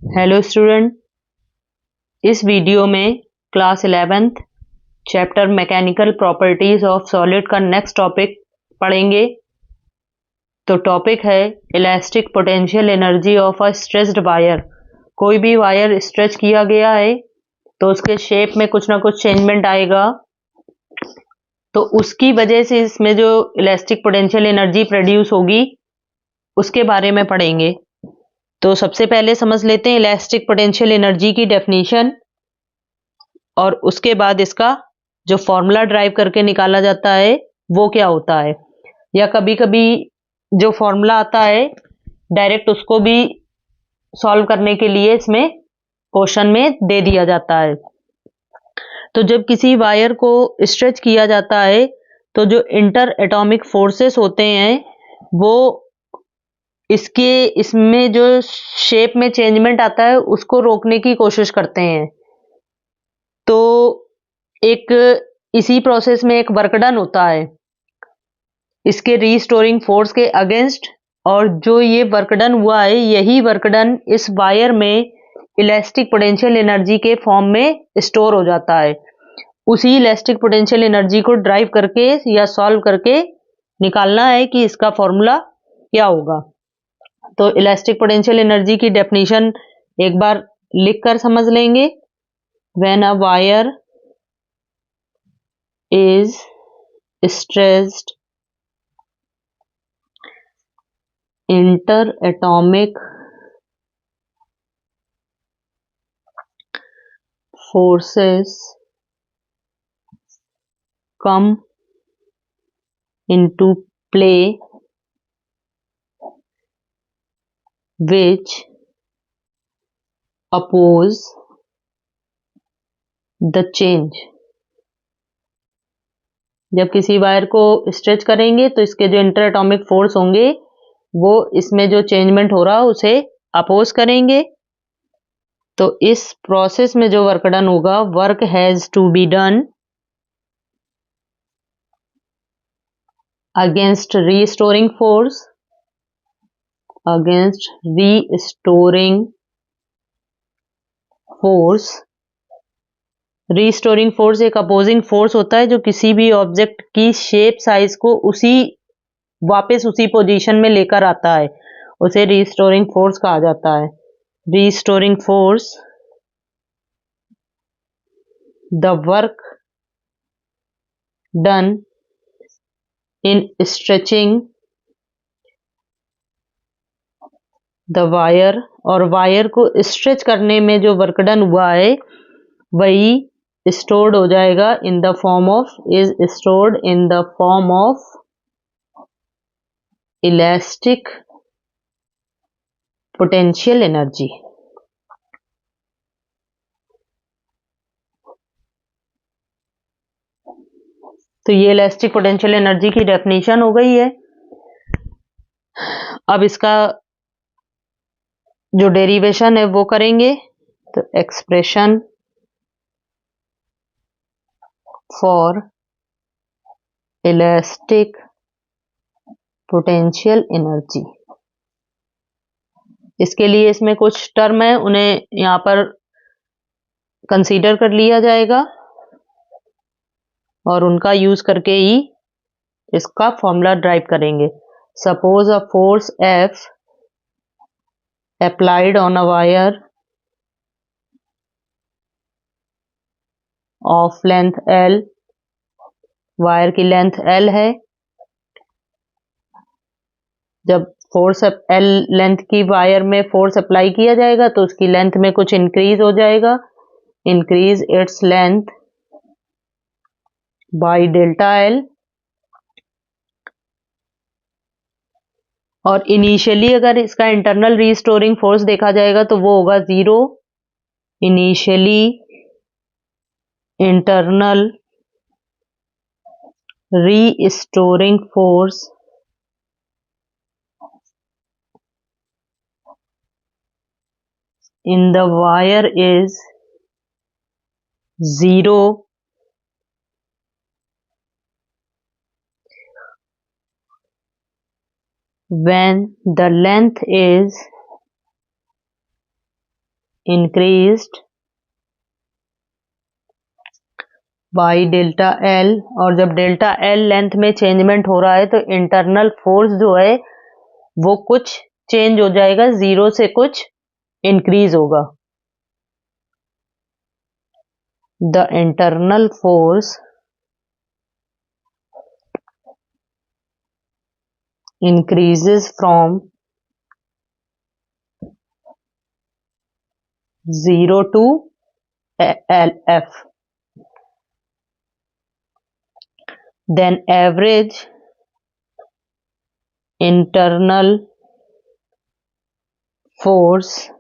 Hello student, इस video में class 11th chapter mechanical properties of solid का next topic पढ़ेंगे। तो टॉपिक है elastic potential energy of a stretched wire. कोई भी वायर स्ट्रेच किया गया है तो उसके शेप में कुछ ना कुछ चेंजमेंट आएगा, तो उसकी वजह से इसमें जो इलास्टिक पोटेंशियल एनर्जी प्रोड्यूस होगी उसके बारे में पढ़ेंगे। तो सबसे पहले समझ लेते हैं इलास्टिक पोटेंशियल एनर्जी की डेफिनेशन, और उसके बाद इसका जो फॉर्मूला ड्राइव करके निकाला जाता है वो क्या होता है, या कभी कभी जो फॉर्मूला आता है डायरेक्ट उसको भी सॉल्व करने के लिए इसमें क्वेश्चन में दे दिया जाता है। तो जब किसी वायर को स्ट्रेच किया जाता है तो जो इंटर एटॉमिक फोर्सेस होते हैं वो इसमें जो शेप में चेंजमेंट आता है उसको रोकने की कोशिश करते हैं। तो एक इसी प्रोसेस में एक वर्क डन होता है इसके रीस्टोरिंग फोर्स के अगेंस्ट, और जो ये वर्क डन हुआ है यही वर्क डन इस वायर में इलास्टिक पोटेंशियल एनर्जी के फॉर्म में स्टोर हो जाता है। उसी इलास्टिक पोटेंशियल एनर्जी को ड्राइव करके या सॉल्व करके निकालना है कि इसका फॉर्मूला क्या होगा। तो इलास्टिक पोटेंशियल एनर्जी की डेफिनेशन एक बार लिख कर समझ लेंगे। When a wire is stretched, interatomic forces come into play which oppose the change। जब किसी वायर को स्ट्रेच करेंगे तो इसके जो इंटर एटॉमिक फोर्स होंगे वो इसमें जो चेंजमेंट हो रहा है उसे अपोज करेंगे। तो इस प्रोसेस में जो वर्क डन होगा, work has to be done against restoring force, against restoring force. Restoring force एक अपोजिंग फोर्स होता है जो किसी भी ऑब्जेक्ट की शेप साइज को वापस उसी पोजीशन में लेकर आता है, उसे रीस्टोरिंग फोर्स कहा जाता है। Restoring force, the work done in stretching the wire, और वायर को स्ट्रेच करने में जो वर्क डन हुआ है वही स्टोर्ड हो जाएगा in the form of, is stored in the form of elastic potential energy. तो ये इलास्टिक पोटेंशियल एनर्जी की डेफिनेशन हो गई है। अब इसका जो डेरिवेशन है वो करेंगे। तो expression for elastic potential energy, इसके लिए इसमें कुछ टर्म है उन्हें यहाँ पर कंसीडर कर लिया जाएगा और उनका यूज करके ही इसका फॉर्मूला ड्राइव करेंगे। Suppose a force F applied on a wire of length L, wire की लेंथ L है। जब फोर्स L लेंथ की वायर में फोर्स अप्लाई किया जाएगा तो उसकी लेंथ में कुछ इंक्रीज हो जाएगा, increase its length by delta L। और इनिशियली अगर इसका इंटरनल रीस्टोरिंग फोर्स देखा जाएगा तो वो होगा 0। Initially internal restoring force in the wire is 0 when the length is increased by delta L, और जब डेल्टा एल लेंथ में चेंजमेंट हो रहा है तो इंटरनल फोर्स जो है वो कुछ चेंज हो जाएगा, 0 से कुछ इंक्रीज होगा। The internal force increases from 0 to LF. Then average internal force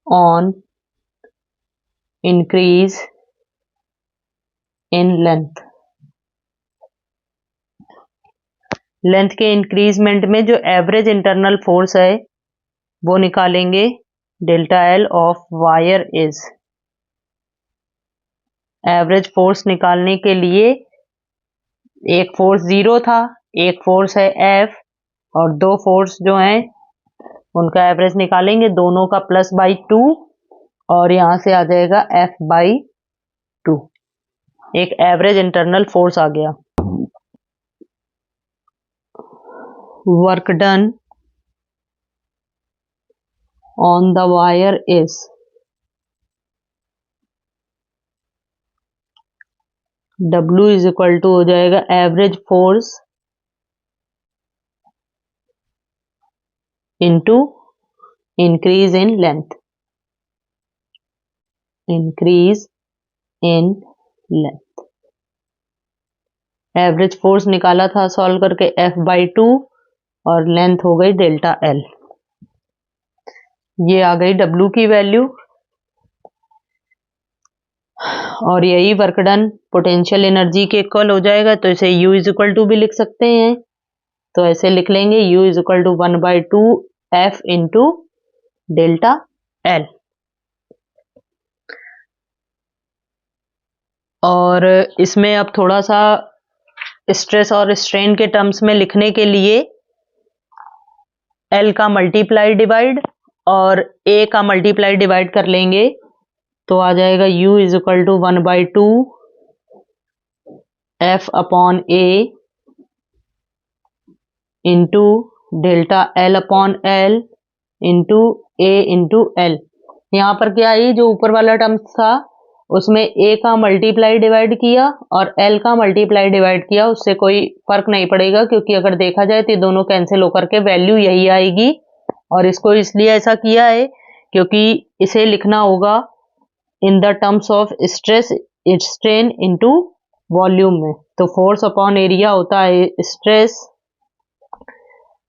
on increase in length. Length के इंक्रीजमेंट में जो एवरेज इंटरनल फोर्स है वो निकालेंगे। Delta L of wire is, average force निकालने के लिए एक फोर्स 0 था, एक फोर्स है F, और दो फोर्स जो हैं उनका एवरेज निकालेंगे, दोनों का प्लस बाई 2, और यहां से आ जाएगा F बाई 2। एक एवरेज इंटरनल फोर्स आ गया। Work done on the wire is, W is equal to हो जाएगा average force into increase in length, increase in length. Average force निकाला था सॉल्व करके F बाई 2, और लेंथ हो गई डेल्टा एल। ये आ गई W की वैल्यू, और यही वर्क डन पोटेंशियल एनर्जी के इक्वल हो जाएगा, तो इसे U इज इक्वल टू भी लिख सकते हैं। तो ऐसे लिख लेंगे U is equal to 1/2 F into delta L. और इसमें अब थोड़ा सा स्ट्रेस और स्ट्रेन के टर्म्स में लिखने के लिए L का मल्टीप्लाई डिवाइड और A का मल्टीप्लाई डिवाइड कर लेंगे, तो आ जाएगा U is equal to 1/2 F upon A into delta L upon L into A into L. यहाँ पर क्या है, जो ऊपर वाला टर्म था उसमें A का मल्टीप्लाई डिवाइड किया और L का मल्टीप्लाई डिवाइड किया, उससे कोई फर्क नहीं पड़ेगा, क्योंकि अगर देखा जाए तो दोनों कैंसिल होकर के वैल्यू यही आएगी। और इसको इसलिए ऐसा किया है क्योंकि इसे लिखना होगा इन the terms of stress strain into volume में। तो फोर्स अपॉन एरिया होता है stress,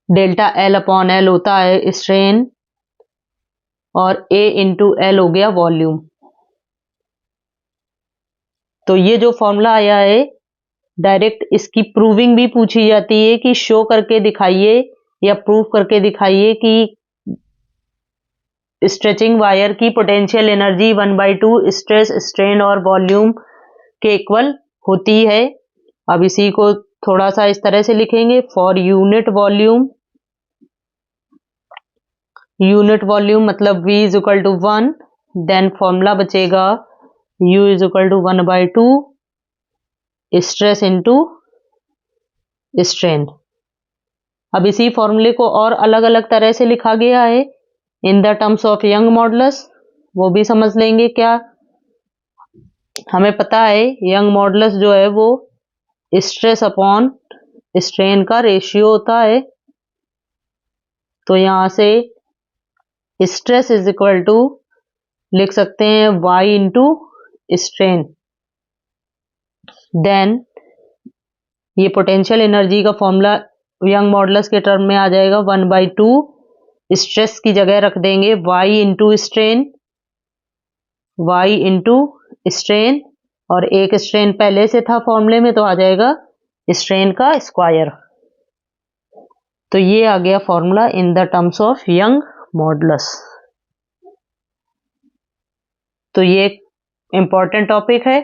delta L upon L होता है स्ट्रेन, और A इंटू एल हो गया वॉल्यूम। तो ये जो फॉर्मूला आया है, डायरेक्ट इसकी प्रूविंग भी पूछी जाती है कि शो करके दिखाइए या प्रूव करके दिखाइए कि स्ट्रेचिंग वायर की पोटेंशियल एनर्जी 1/2 स्ट्रेस स्ट्रेन और वॉल्यूम के इक्वल होती है। अब इसी को थोड़ा सा इस तरह से लिखेंगे, फॉर यूनिट वॉल्यूम मतलब V is equal to 1, then formula बचेगा U is equal to 1/2 stress into strain. अब इसी फॉर्मूले को और अलग अलग तरह से लिखा गया है इन the terms of Young modulus, वो भी समझ लेंगे। क्या हमें पता है, यंग मॉडुलस जो है वो स्ट्रेस अपॉन स्ट्रेन का रेशियो होता है। तो यहां से स्ट्रेस इज इक्वल टू लिख सकते हैं Y इंटू स्ट्रेन। देन ये पोटेंशियल एनर्जी का फॉर्मूला यंग मॉडुलस के टर्म में आ जाएगा 1/2, स्ट्रेस की जगह रख देंगे Y into strain, Y into strain, और एक स्ट्रेन पहले से था फॉर्मूले में, तो आ जाएगा स्ट्रेन का स्क्वायर। तो ये आ गया formula in the terms of Young modulus. तो ये इंपॉर्टेंट टॉपिक है।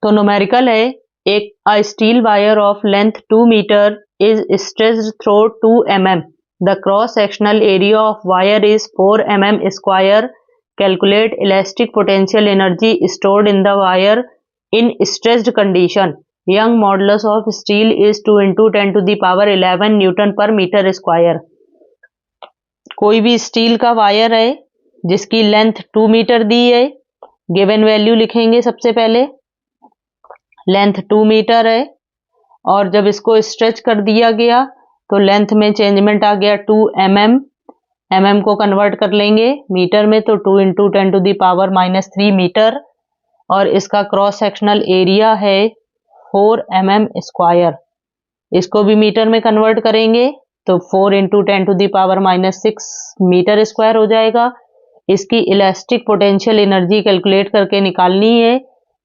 तो न्यूमेरिकल है, एक steel wire of length 2 metre is stretched through 2 mm The cross-sectional area of wire is 4 mm square. Calculate elastic potential energy stored in the wire in stressed condition. Young modulus of steel is 2 into 10 to the power 11 Newton per meter square. कोई भी steel का wire है जिसकी length 2 metre दी है, given value लिखेंगे सबसे पहले। Length 2 metre है और जब इसको स्ट्रेच कर दिया गया तो लेंथ में चेंजमेंट आ गया 2 mm। mm को कन्वर्ट कर लेंगे मीटर में, तो 2 into 10 to the power -3 metre. और इसका क्रॉस सेक्शनल एरिया है 4 mm स्क्वायर। इसको भी मीटर में कन्वर्ट करेंगे तो 4 into 10 to the power -6 metre square हो जाएगा। इसकी इलास्टिक पोटेंशियल एनर्जी कैलकुलेट करके निकालनी है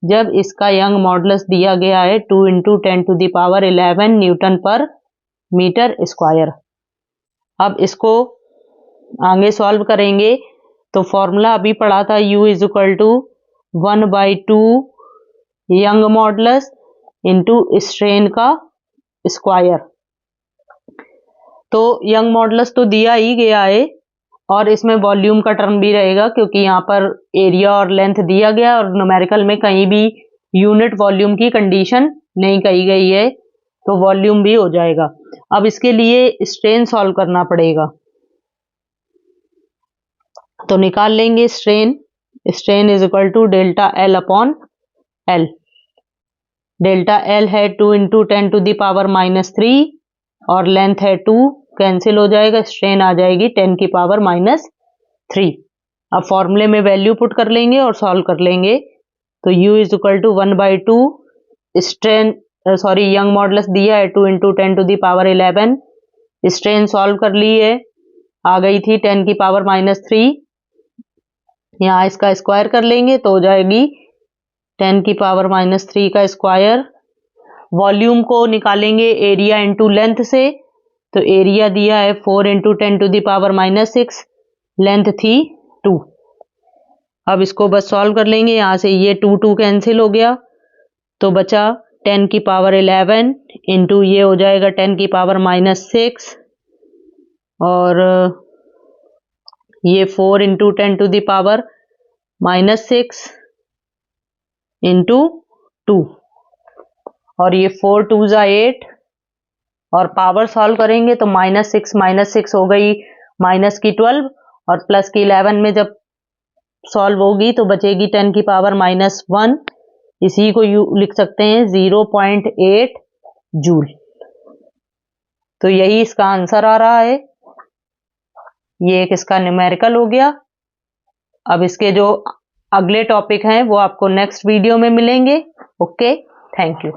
जब इसका यंग मॉडुलस दिया गया है 2 into 10 to the power 11 newton पर मीटर स्क्वायर। अब इसको आगे सॉल्व करेंगे तो फॉर्मूला अभी पढ़ा था U is equal to 1/2 Young modulus into strain का स्क्वायर। तो यंग मॉडुलस तो दिया ही गया है और इसमें वॉल्यूम का टर्म भी रहेगा क्योंकि यहाँ पर एरिया और लेंथ दिया गया और न्यूमेरिकल में कहीं भी यूनिट वॉल्यूम की कंडीशन नहीं कही गई है तो वॉल्यूम भी हो जाएगा। अब इसके लिए स्ट्रेन सॉल्व करना पड़ेगा तो निकाल लेंगे strain. Strain is equal to delta L upon L. Delta L है 2 इंटू 10 टू दी पावर -3 और लेंथ है 2, कैंसिल हो जाएगा, स्ट्रेन आ जाएगी 10 की पावर -3। अब फॉर्मूले में वैल्यू पुट कर लेंगे और सॉल्व कर लेंगे तो U is equal to 1/2 strain Young modulus दिया है 2 into 10 to the power 11। Strain solve कर ली है, आ गई थी 10 की पावर -3। यहाँ इसका स्क्वायर कर लेंगे तो हो जाएगी 10 की पावर -3 का स्क्वायर। वॉल्यूम को निकालेंगे एरिया इंटू लेंथ से, तो एरिया दिया है 4 into 10 to the power -6, length थी 2। अब इसको बस सॉल्व कर लेंगे, यहाँ से ये 2 कैंसिल हो गया तो बचा 10 की पावर 11 इंटू ये हो जाएगा 10 की पावर -6 और ये 4 into 10 to the power -6 into 2 और ये 4 2 जा 8 और पावर सॉल्व करेंगे तो -6 हो गई माइनस की 12 और प्लस की 11 में जब सॉल्व होगी तो बचेगी 10 की पावर -1। इसी को लिख सकते हैं 0.8 जूल। तो यही इसका आंसर आ रहा है। ये एक इसका न्यूमेरिकल हो गया। अब इसके जो अगले टॉपिक हैं वो आपको नेक्स्ट वीडियो में मिलेंगे। Okay, thank you.